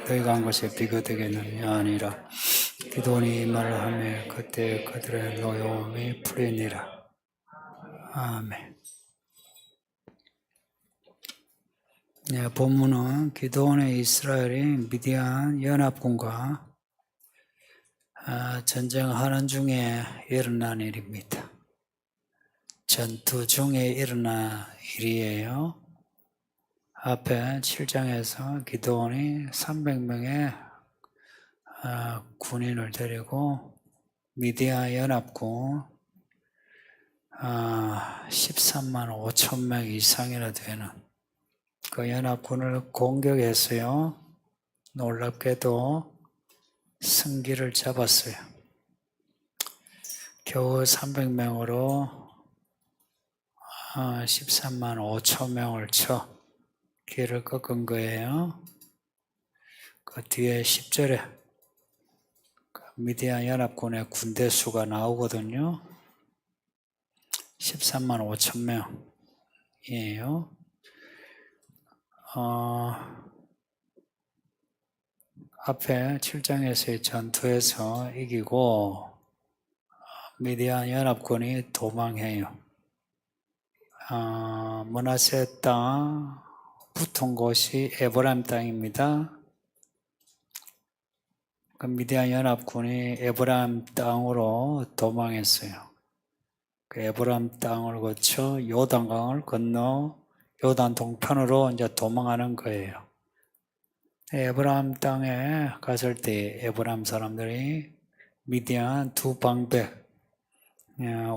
너희가 한 것에 비교되겠느냐 아니라 기도원이 이 말을 하며 그때 그들의 노여움이 풀리니라. 아멘. 네, 본문은 기도원의 이스라엘이 미디안 연합군과 전쟁하는 중에 일어난 일입니다. 전투 중에 일어난 일이에요. 앞에 7장에서 기도원이 300명의 군인을 데리고 미디안 연합군 13만 5천 명 이상이나 되는 그 연합군을 공격했어요. 놀랍게도 승기를 잡았어요. 겨우 300명으로 13만 5천 명을 쳐 길을 꺾은 거예요. 그 뒤에 10절에 미디안 연합군의 군대 수가 나오거든요. 13만 5천 명이에요. 앞에 7장에서의 전투에서 이기고 미디안 연합군이 도망해요. 므낫세 땅 붙은 곳이 에브라임 땅입니다. 그 미디안 연합군이 에브라임 땅으로 도망했어요. 그 에브라임 땅을 거쳐 요단강을 건너 요단 동편으로 이제 도망하는 거예요. 에브라임 땅에 갔을 때 에브라임 사람들이 미디안 두 방백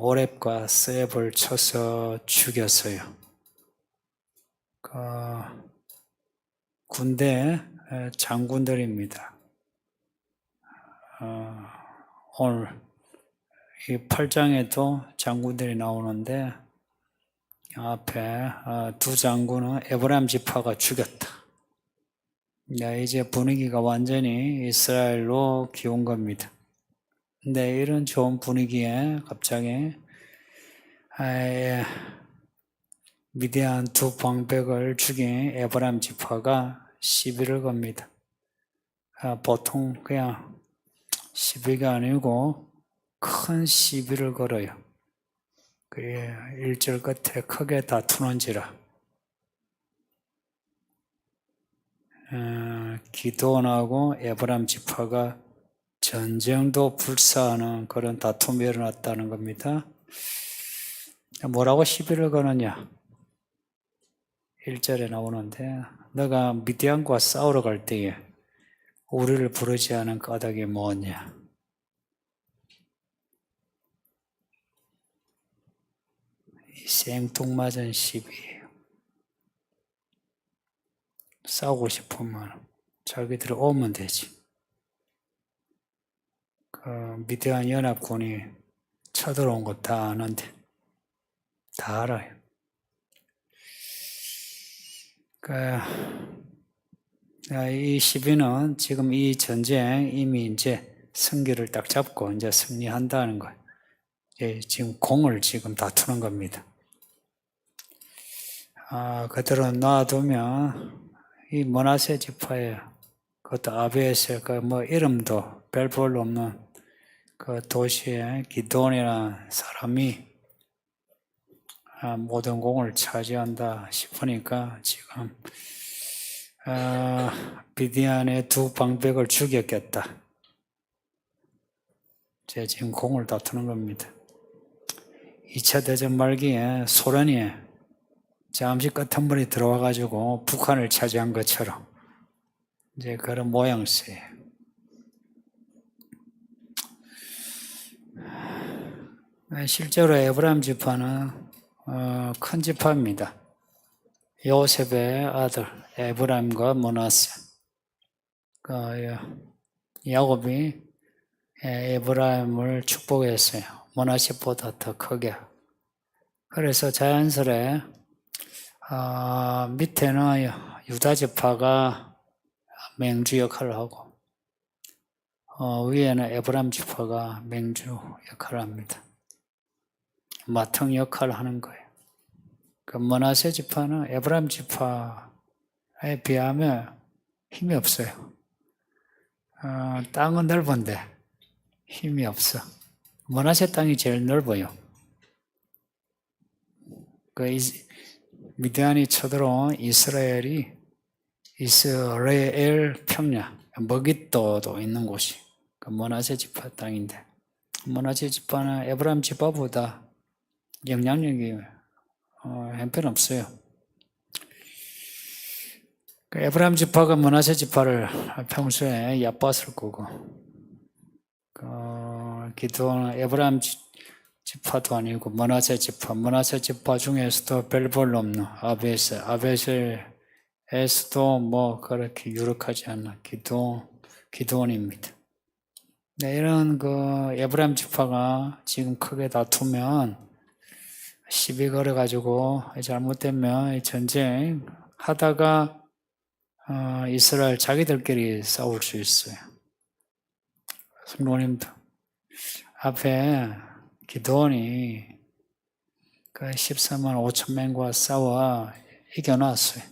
오렙과 스앱을 쳐서 죽였어요. 그 군대 장군들입니다. 오늘 이 8장에도 장군들이 나오는데 앞에 두 장군은 에브라임 지파가 죽였다. 이제 분위기가 완전히 이스라엘로 기운 겁니다. 근데 이런 좋은 분위기에 갑자기 미디안 두 방백을 죽인 에브라임 지파가 시비를 겁니다. 보통 그냥 시비가 아니고 큰 시비를 걸어요. 그 1절 끝에 크게 다투는지라. 기드온하고 에브라임 지파가 전쟁도 불사하는 그런 다툼이 일어났다는 겁니다. 뭐라고 시비를 거느냐? 1절에 나오는데 너가 미디안과 싸우러 갈 때에 우리를 부르지 않은 까닭이 뭐냐? 생뚱맞은 시비예요. 싸우고 싶으면 자기들이 오면 되지. 그 미디안 연합군이 쳐들어온 거 다 아는데 다 알아요. 이 시비는 지금 이 전쟁 이미 이제 승기를 딱 잡고 이제 승리한다는 거예요. 지금 공을 지금 다투는 겁니다. 그대로 놔두면 이 므낫세 지파에 그것도 아베에서 그 이름도 별볼로 없는 그 도시에 기드온이라는 사람이 모든 공을 차지한다 싶으니까 지금 미디안의 두 방백을 죽였겠다. 지금 공을 다투는 겁니다. 2차 대전 말기에 소련이 잠시 끝한번에 들어와가지고 북한을 차지한 것처럼 이제 그런 모양새예요. 실제로 에브라임 지파는 큰 지파입니다. 요셉의 아들 에브라임과 므낫세. 야곱이 에브라임을 축복했어요. 므낫세보다 더 크게. 그래서 자연스레 밑에는 유다 지파가 맹주 역할을 하고 위에는 에브라임 지파가 맹주 역할을 합니다. 마통 역할을 하는 거예요. 그 므낫세 지파는 에브라임 지파에 비하면 힘이 없어요. 땅은 넓은데 힘이 없어. 므낫세 땅이 제일 넓어요. 미디안이 쳐들어온 이스라엘 평야, 머깃도도 있는 곳이 므낫세 지파 땅인데, 므낫세 지파는 에브라임 지파보다 영향력이 형편없어요. 에브라임 지파가 므낫세 지파를 평소에 얕봤을 거고, 기도는 에브라임 지파도 아니고 므낫세 지파 중에서도 별 없는 아베셀에서도 뭐 그렇게 유력하지 않은 기도원입니다. 네, 이런 에브라임 지파가 지금 크게 다투면 시비 걸어가지고 잘못되면 전쟁 하다가 이스라엘 자기들끼리 싸울 수 있어요. 성도님도 앞에 기드온이 14만 5천 명과 싸워 이겨놨어요.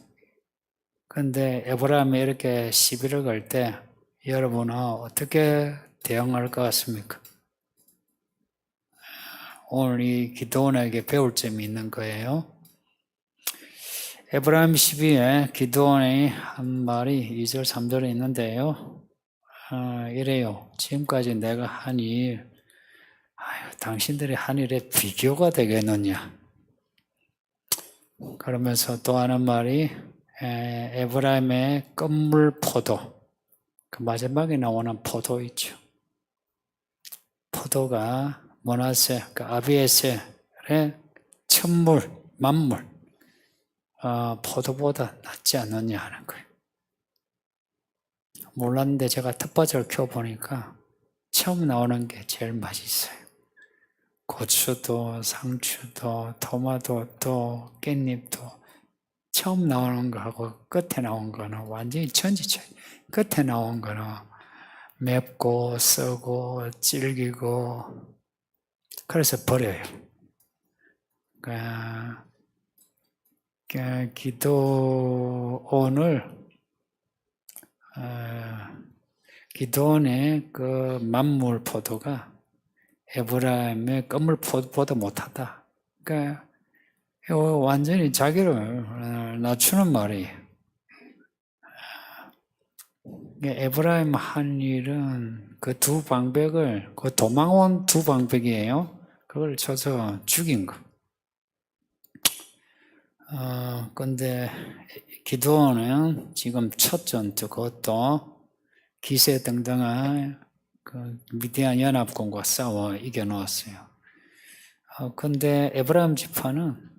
그런데 에브라임이 이렇게 시비를 걸 때 여러분은 어떻게 대응할 것 같습니까? 오늘 이 기드온에게 배울 점이 있는 거예요. 에브라임 12에 기드온의 한 말이 2절 3절에 있는데요. 이래요. 지금까지 내가 한 일, 당신들이 한 일에 비교가 되겠느냐. 그러면서 또 하는 말이 에브라임의 끝물 포도, 그 마지막에 나오는 포도 있죠. 포도가 므낫세, 아비에셀의 첫물, 만물, 포도보다 낫지 않느냐 하는 거예요. 몰랐는데 제가 텃밭을 키워보니까 처음 나오는 게 제일 맛있어요. 고추도, 상추도, 토마토도, 깻잎도 처음 나오는 거하고 끝에 나온 거는 완전히 천지차이. 끝에 나온 거는 맵고 쓰고 질기고 그래서 버려요. 기드온의 그 만물 포도가 에브라임의 끝물 포도보다 못하다. 그러니까 완전히 자기를 낮추는 말이에요. 에브라임 한 일은 그 두 방백을, 도망온 두 방백이에요. 그걸 쳐서 죽인 거. 근데 기드온은 지금 첫 전투, 그것도 기세등등한 미디안 연합군과 싸워 이겨놓았어요. 근데 에브라임 지파는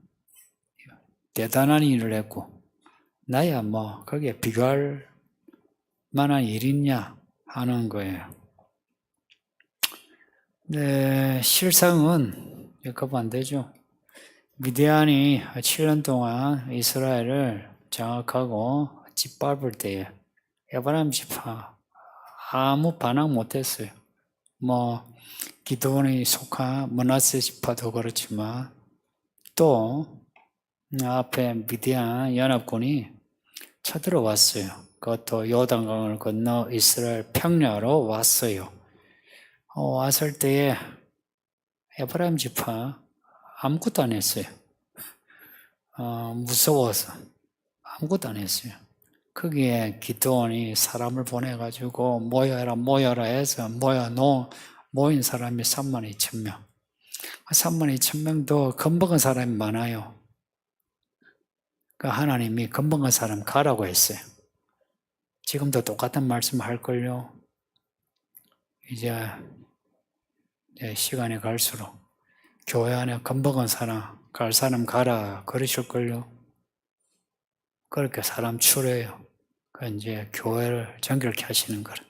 대단한 일을 했고, 나야 뭐 거기에 비교할 만한 일 있냐 하는 거예요. 네, 실상은 여기까지 안 되죠. 미디안이 7년 동안 이스라엘을 장악하고 짓밟을 때에 에브라임 지파 아무 반항 못했어요. 뭐 기드온이 속한 므낫세 지파도 그렇지만 또 앞에 미디안 연합군이 쳐들어왔어요. 그것도 요단강을 건너 이스라엘 평야로 왔어요. 왔을 때에 에브라임 지파 아무것도 안 했어요. 무서워서 아무것도 안 했어요. 거기에 기드온이 사람을 보내가지고 모여라 해서 모인 사람이 3만 2천 명. 3만 2천 명도 겁먹은 사람이 많아요. 하나님이 겁먹은 사람 가라고 했어요. 지금도 똑같은 말씀 할걸요. 이제 시간이 갈수록 교회 안에 겁먹은 사람, 갈 사람 가라 그러실걸요. 그렇게 사람 추려요. 이제 교회를 정결케 하시는 거라.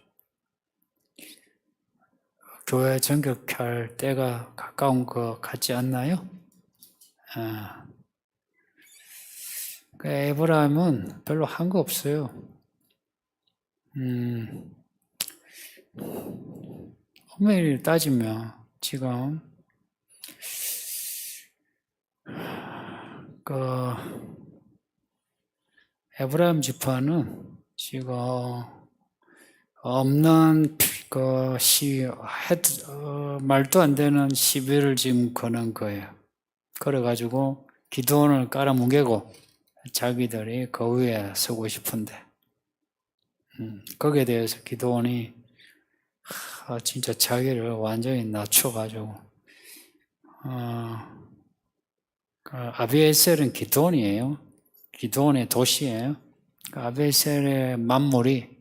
교회 정결케 할 때가 가까운 것 같지 않나요? 에브라임은 별로 한 거 없어요. 엄밀히 따지면 지금 에브라임 지파는 지금 없는 말도 안 되는 시비를 지금 거는 거예요. 그래가지고 기도원을 깔아뭉개고 자기들이 그 위에 서고 싶은데 거기에 대해서 기도원이 진짜 자기를 완전히 낮춰가지고 아비에셀은 기도원이에요. 기도원의 도시예요. 아비에셀의 만물이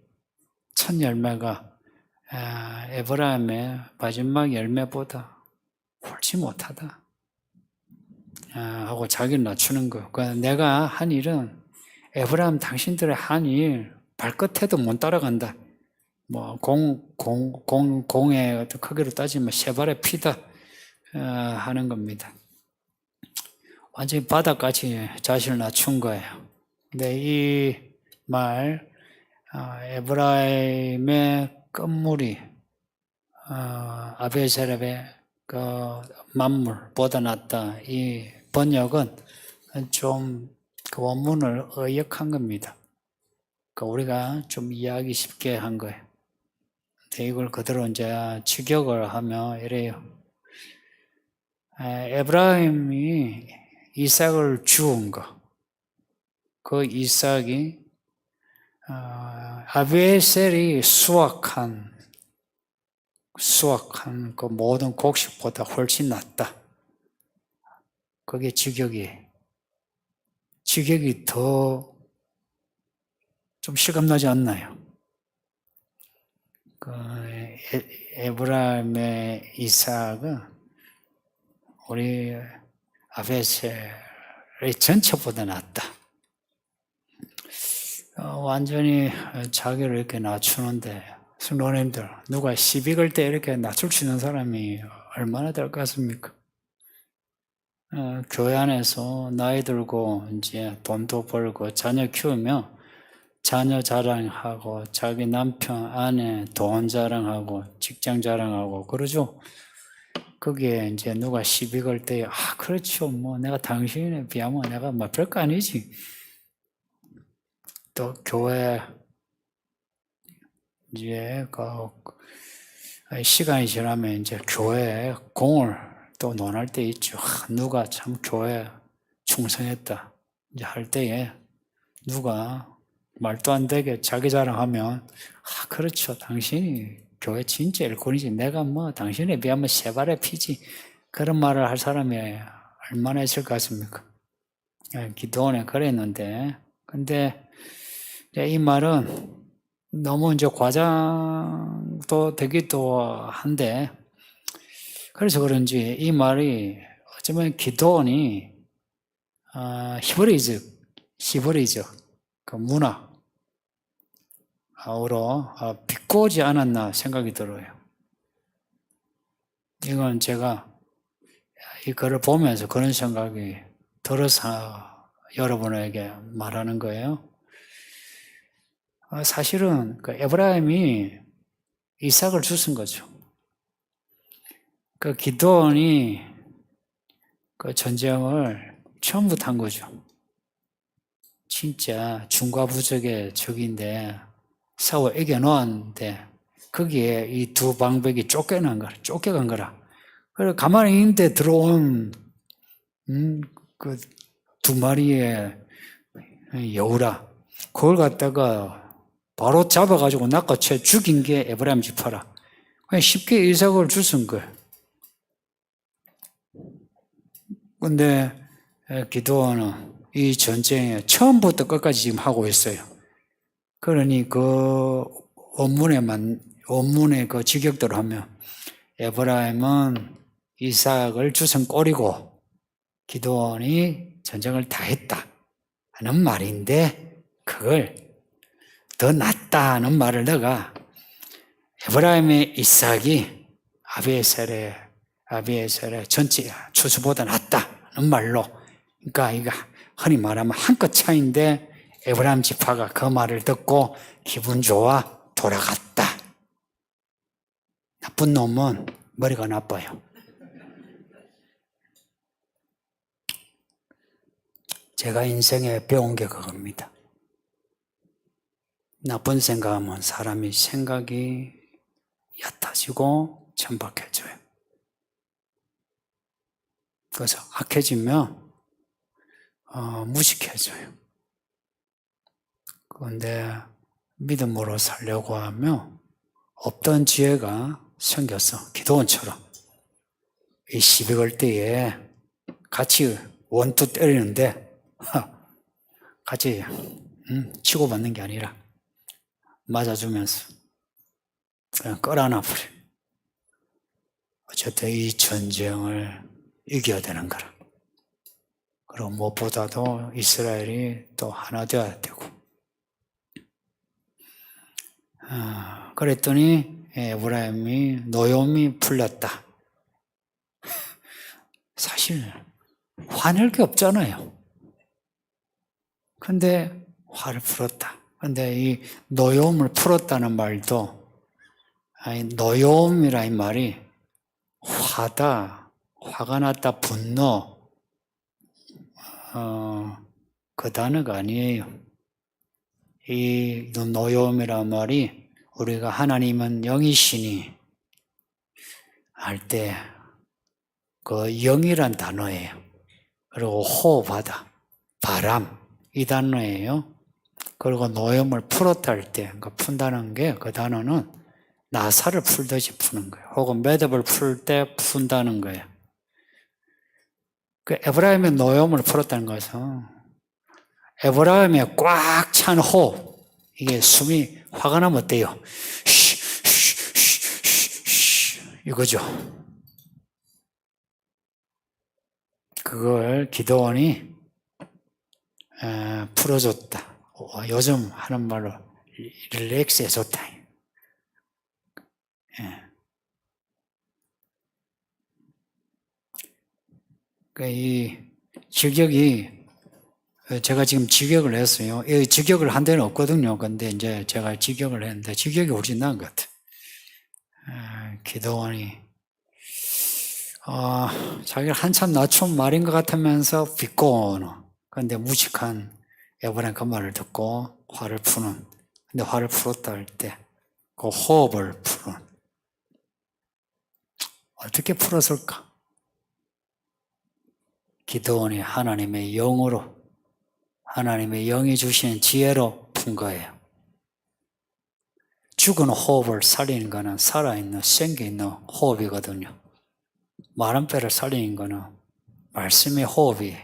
첫 열매가 에브라임의 마지막 열매보다 훨씬 못하다 하고 자기를 낮추는 거예요. 그러니까 내가 한 일은 에브라임 당신들의 한 일 발끝에도 못 따라간다. 뭐 공의 어떤 크기로 따지면 세 발의 피다 하는 겁니다. 완전히 바닥까지 자신을 낮춘 거예요. 근데 이 말 에브라임의 끝물이 아비에셀의 그 만물보다 낫다. 이 번역은 좀 그 원문을 의역한 겁니다. 그러니까 우리가 좀 이해하기 쉽게 한 거예요. 근데 이걸 그대로 이제 직역을 하면 이래요. 에브라임이 이삭을 주운 거. 그 이삭이 아비에셀이 수확한 그 모든 곡식보다 훨씬 낫다. 그게 직역이에요. 직역이 더 좀 실감나지 않나요? 그 에브라임의 이삭은 우리 아비에셀의 전체보다 낫다. 완전히 자기를 이렇게 낮추는데 성도님들 누가 시비 걸 때 이렇게 낮출 수 있는 사람이 얼마나 될 것 같습니까? 교회 안에서 나이 들고 이제 돈도 벌고 자녀 키우면 자녀 자랑하고 자기 남편 아내 돈 자랑하고 직장 자랑하고 그러죠. 거기에 이제 누가 시비 걸 때 그렇죠. 뭐 내가 당신에 비하면 내가 뭐 별거 아니지. 또 교회 이제 시간이 지나면 이제 교회 공을 또 논할 때 있죠. 누가 참 교회 충성했다. 이제 할 때에 누가 말도 안 되게 자기 자랑하면 그렇죠. 당신이 교회 진짜 일꾼이지. 내가 뭐 당신에 비하면 세 발의 피지. 그런 말을 할 사람이 얼마나 있을 것 같습니까? 기도원에 그랬는데 근데 이 말은 너무 이제 과장도 되기도 한데 그래서 그런지 이 말이 어쩌면 기도원이 히브리즈 그 문화로 비꼬지 않았나 생각이 들어요. 이건 제가 이 글을 보면서 그런 생각이 들어서 여러분에게 말하는 거예요. 사실은 그 에브라임이 이삭을 주신 거죠. 그 기드온이 그 전쟁을 처음부터 한 거죠. 진짜 중과부적의 적인데 싸워 이겨놓았는데 거기에 이 두 방백이 쫓겨간 거라. 그래서 가만히 있는데 들어온 그 두 마리의 여우라 그걸 갖다가 바로 잡아가지고 낚아채 죽인 게 에브라임 지파라. 그냥 쉽게 이삭을 주신 거예요. 근데 기드온은 이 전쟁에 처음부터 끝까지 지금 하고 있어요. 그러니 그 원문의 그 직역대로 하면 에브라임은 이삭을 주선 꼴이고 기드온이 전쟁을 다 했다 하는 말인데 그걸 더 낫다는 말을 넣어가 에브라임의 이삭이 아비에셀의 전체 추수보다 낫다는 말로 그러니까 이거 흔히 말하면 한끗 차이인데 에브라임 지파가 그 말을 듣고 기분 좋아 돌아갔다. 나쁜 놈은 머리가 나빠요. 제가 인생에 배운 게 그겁니다. 나쁜 생각하면 사람이 생각이 얕아지고 천박해져요. 그래서 악해지면 무식해져요. 그런데 믿음으로 살려고 하면 없던 지혜가 생겼어. 기도원처럼. 이 시비 걸 때에 같이 원투 때리는데 같이 치고받는 게 아니라 맞아주면서 그냥 끌어안아버려. 어쨌든 이 전쟁을 이겨야 되는 거라. 그리고 무엇보다도 이스라엘이 또 하나 되어야 되고. 그랬더니 에브라임이 노염이 풀렸다. 사실 화낼 게 없잖아요. 근데 화를 풀었다. 근데 이 노염을 풀었다는 말도 노염이라는 말이 화다, 화가 났다, 분노 그 단어가 아니에요. 이 노염이란 말이 우리가 하나님은 영이시니 할 때 그 영이란 단어예요. 그리고 호흡하다, 바람 이 단어예요. 그리고 노염을 풀었다 할 때, 그 푼다는 게 그 단어는 나사를 풀듯이 푸는 거예요. 혹은 매듭을 풀 때 푼다는 거예요. 그 에브라임의 노염을 풀었다는 것은 에브라임의 꽉 찬 호흡, 이게 숨이 화가 나면 어때요? 이거죠. 그걸 기도원이 풀어줬다. 요즘 하는 말로 릴렉스 해줬다. 이 직역이 제가 지금 직역을 했어요. 이 직역을 한 데는 없거든요. 근데 이제 제가 직역을 했는데 직역이 훨씬 나은 것 같아요. 기도원이 자기가 한참 낮춘 말인 것 같으면서 비꼬는, 그런데 무식한 에브라임 그 말을 듣고 화를 푸는. 근데 화를 풀었다 할 때 그 호흡을 푸는. 어떻게 풀었을까? 기도원이 하나님의 영으로, 하나님의 영이 주시는 지혜로 푼 거예요. 죽은 호흡을 살리는 거는 살아있는 생기있는 호흡이거든요. 마른 뼈를 살리는 거는 말씀의 호흡이에요.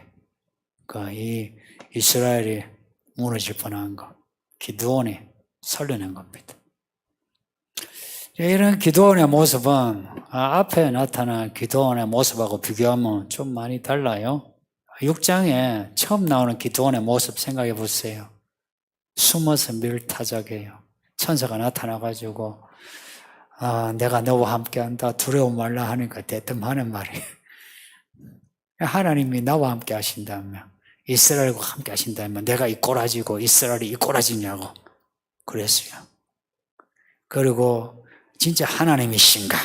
그러니까 이 이스라엘이 무너질 뻔한 거, 기드온이 살려낸 겁니다. 이런 기드온의 모습은 앞에 나타난 기드온의 모습하고 비교하면 좀 많이 달라요. 6장에 처음 나오는 기드온의 모습 생각해 보세요. 숨어서 밀타작해요. 천사가 나타나가지고 내가 너와 함께한다, 두려워 말라 하니까 대뜸하는 말이에요. 하나님이 나와 함께 하신다면, 이스라엘과 함께 하신다면 내가 이 꼬라지고 이스라엘이 이 꼬라지냐고 그랬어요. 그리고 진짜 하나님이신가?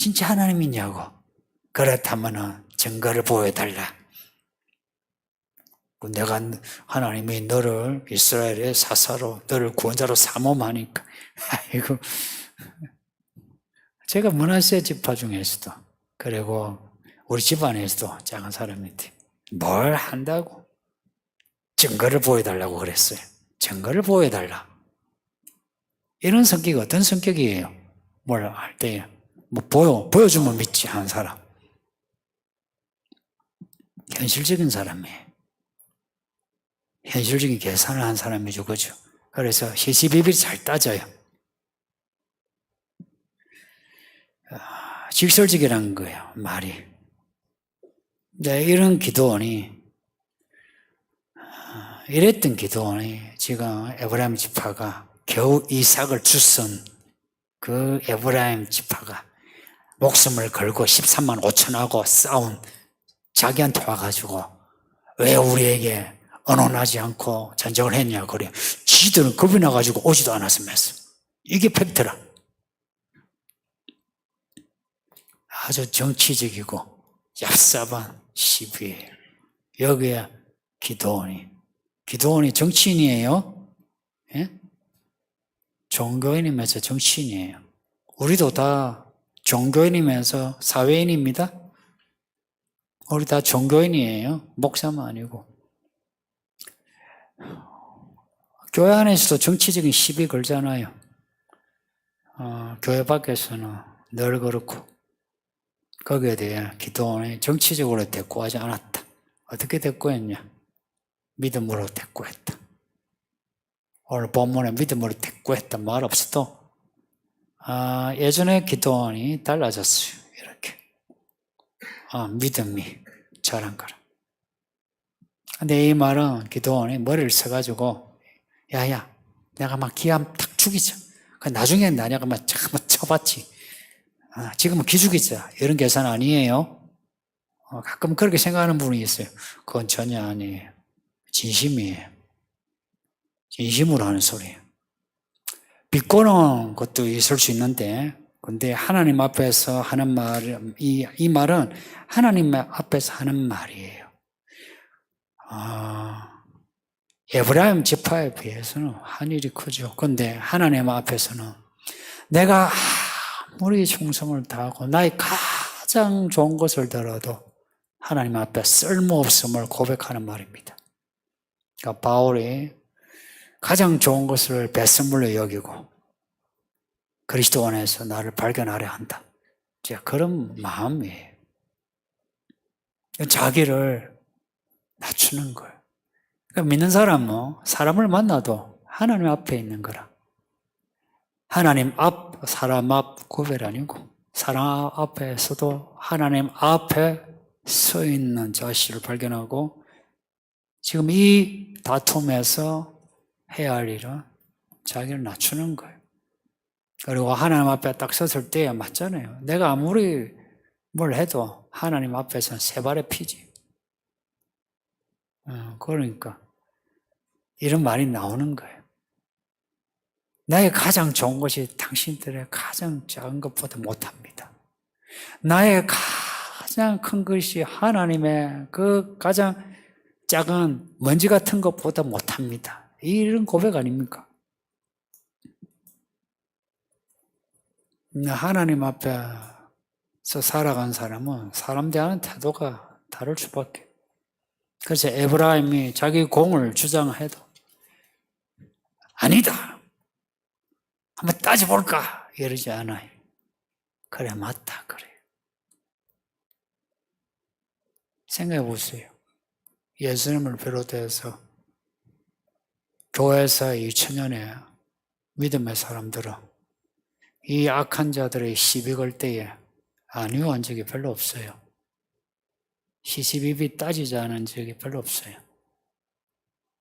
진짜 하나님이냐고. 그렇다면 증거를 보여달라. 내가 하나님이 너를 이스라엘의 사사로, 너를 구원자로 삼음하니까. 아이고, 제가 므낫세 지파 중에서도, 그리고 우리 집안에서도 작은 사람인데 뭘 한다고? 증거를 보여달라고 그랬어요. 증거를 보여달라. 이런 성격이 어떤 성격이에요? 뭘 할 때 보여주면 믿지 하는 사람. 현실적인 사람이에요. 현실적인 계산을 한 사람이죠. 그죠? 그래서 시시비비 잘 따져요. 직설적이라는 거예요, 말이. 이런 기도원이, 이랬던 기도원이 지금 에브라임 지파가 겨우 이삭을 주선 그 에브라임 지파가 목숨을 걸고 13만 5천하고 싸운 자기한테 와가지고 왜 우리에게 언론하지 않고 전쟁을 했냐 그래. 지들은 겁이 나가지고 오지도 않았으면서. 이게 팩트라. 아주 정치적이고 얍삽한 시비예요. 여기에 기도원이 정치인이에요. 예? 종교인이면서 정치인이에요. 우리도 다 종교인이면서 사회인입니다. 우리 다 종교인이에요. 목사만 아니고. 교회 안에서도 정치적인 시비 걸잖아요. 교회 밖에서는 늘 그렇고 거기에 대해 기도원이 정치적으로 대꾸하지 않았다. 어떻게 대꾸했냐? 믿음으로 대꾸했다. 오늘 본문에 믿음으로 대꾸했다 말 없어도 예전에 기도원이 달라졌어요. 이렇게 믿음이 잘한 거라. 근데 이 말은 기도원이 머리를 써가지고 야야 내가 막 기함 탁 죽이자. 나중에 나냐가 막 쳐봤지. 지금은 기죽이자. 이런 계산 아니에요. 가끔 그렇게 생각하는 분이 있어요. 그건 전혀 아니에요. 진심이에요. 진심으로 하는 소리예요. 비꼬는 것도 있을 수 있는데, 근데 하나님 앞에서 하는 말, 이 말은 하나님 앞에서 하는 말이에요. 에브라임 지파에 비해서는 한일이 크죠. 근데 하나님 앞에서는 내가 아무리 충성을 다하고 나의 가장 좋은 것을 들어도 하나님 앞에 쓸모없음을 고백하는 말입니다. 그러니까 바울이 가장 좋은 것을 배선물로 여기고 그리스도 안에서 나를 발견하려 한다. 그런 마음이에요. 자기를 낮추는 거예요. 그러니까 믿는 사람은 사람을 만나도 하나님 앞에 있는 거라. 하나님 앞, 사람 앞 구별 아니고 사람 앞에서도 하나님 앞에 서 있는 자신을 발견하고 지금 이 다툼에서 해야 할 일은 자기를 낮추는 거예요. 그리고 하나님 앞에 딱 섰을 때 맞잖아요. 내가 아무리 뭘 해도 하나님 앞에서는 세 발의 피지. 그러니까 이런 말이 나오는 거예요. 나의 가장 좋은 것이 당신들의 가장 작은 것보다 못합니다. 나의 가장 큰 것이 하나님의 그 가장 작은 먼지 같은 것보다 못합니다. 이런 고백 아닙니까? 하나님 앞에서 살아간 사람은 사람 대하는 태도가 다를 수밖에. 그래서 에브라임이 자기 공을 주장해도 아니다. 한번 따져볼까? 이러지 않아요. 그래 맞다 그래. 생각해 보세요. 예수님을 비롯해서 교회에서 2000년의 믿음의 사람들은 이 악한 자들의 시비 걸 때에 안위한 적이 별로 없어요. 시시비비 따지자는 적이 별로 없어요.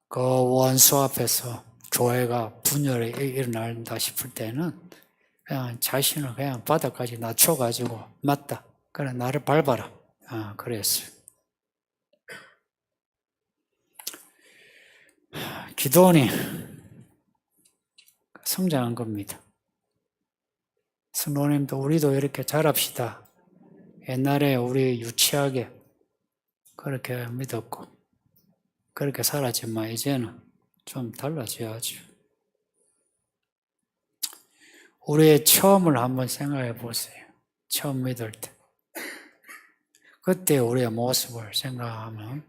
그 원수 앞에서 교회가 분열이 일어난다 싶을 때는 그냥 자신을 그냥 바닥까지 낮춰가지고 맞다. 그래 나를 밟아라. 그랬어요. 기도원이 성장한 겁니다. 성도님도 우리도 이렇게 자랍시다. 옛날에 우리 유치하게 그렇게 믿었고 그렇게 살았지만 이제는 좀 달라져야죠. 우리의 처음을 한번 생각해 보세요. 처음 믿을 때. 그때 우리의 모습을 생각하면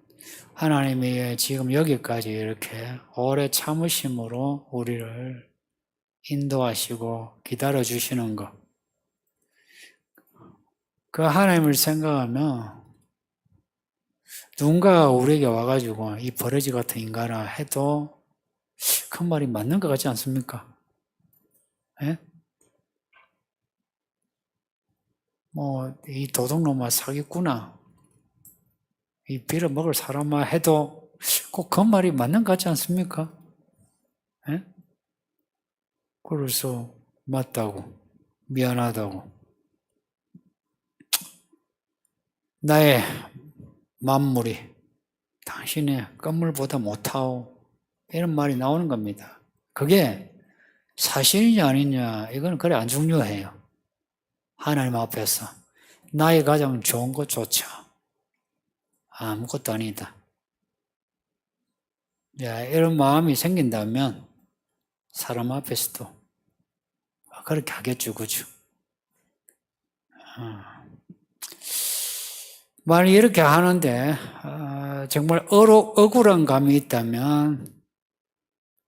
하나님이 지금 여기까지 이렇게 오래 참으심으로 우리를 인도하시고 기다려주시는 것. 그 하나님을 생각하면 누군가 우리에게 와가지고 이 버러지 같은 인간아 해도 그 말이 맞는 것 같지 않습니까? 예? 이 도둑놈아 사기꾼아, 이 빌어먹을 사람아 해도 꼭 그 말이 맞는 것 같지 않습니까? 예? 그래서 맞다고, 미안하다고. 나의 만물이 당신의 건물보다 못하오. 이런 말이 나오는 겁니다. 그게 사실이냐 아니냐 이건 그래 안 중요해요. 하나님 앞에서 나의 가장 좋은 것조차 아무것도 아니다. 이런 마음이 생긴다면 사람 앞에서도 그렇게 하겠죠, 그죠? 만약 이렇게 하는데 정말 억울한 감이 있다면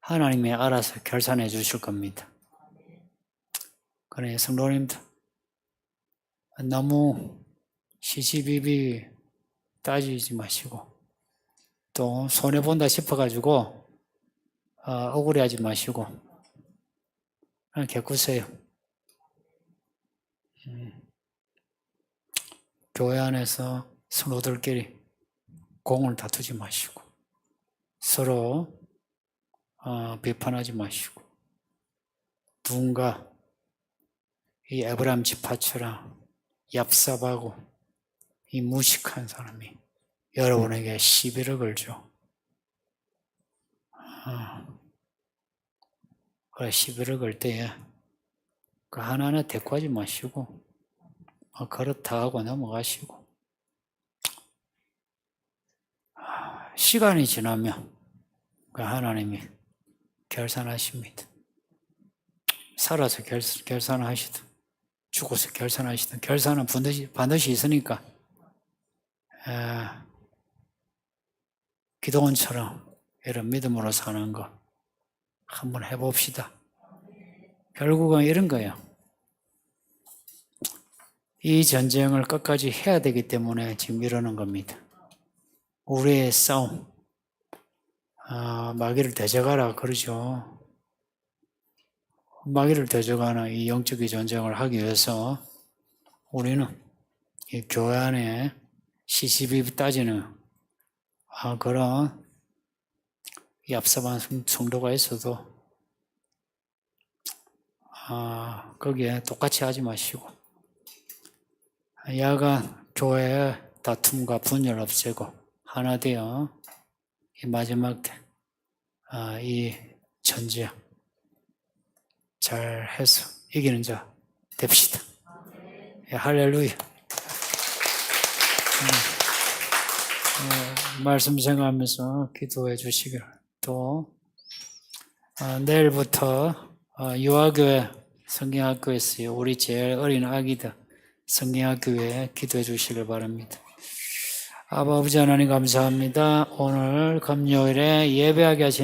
하나님이 알아서 결산해 주실 겁니다. 그래, 성도님들 너무 시시비비 따지지 마시고 또 손해본다 싶어가지고 억울해하지 마시고 그냥 겪으세요. 교회 안에서 성도들끼리 공을 다투지 마시고 서로 비판하지 마시고 누군가 이 에브라임 지파처럼 얍삽하고 이 무식한 사람이 여러분에게 시비를 걸죠. 그래, 시비를 걸 때에 그 하나하나 대꾸하지 마시고 그렇다 하고 넘어가시고 시간이 지나면 그 하나님이 결산하십니다. 살아서 결산하시든 죽어서 결산하시든 결산은 반드시 있으니까 기도원처럼 이런 믿음으로 사는 거 한번 해봅시다. 결국은 이런 거예요. 이 전쟁을 끝까지 해야 되기 때문에 지금 이러는 겁니다. 우리의 싸움, 마귀를 대적하라 그러죠. 마귀를 대적하는 이 영적인 전쟁을 하기 위해서 우리는 이 교회 안에 시시비비 따지는 그런 얍삽한 성도가 있어도 거기에 똑같이 하지 마시고 야간 교회의 다툼과 분열 없애고 하나 되어 이 마지막 때 이 전쟁 잘 해서 이기는 자 됩시다. 할렐루야. 말씀 생각하면서 기도해 주시길. 또 내일부터 유아교회 성경학교에서요. 우리 제일 어린 아기들 성경학교에 기도해 주시길 바랍니다. 아버지 하나님 감사합니다. 오늘 금요일에 예배하게 하신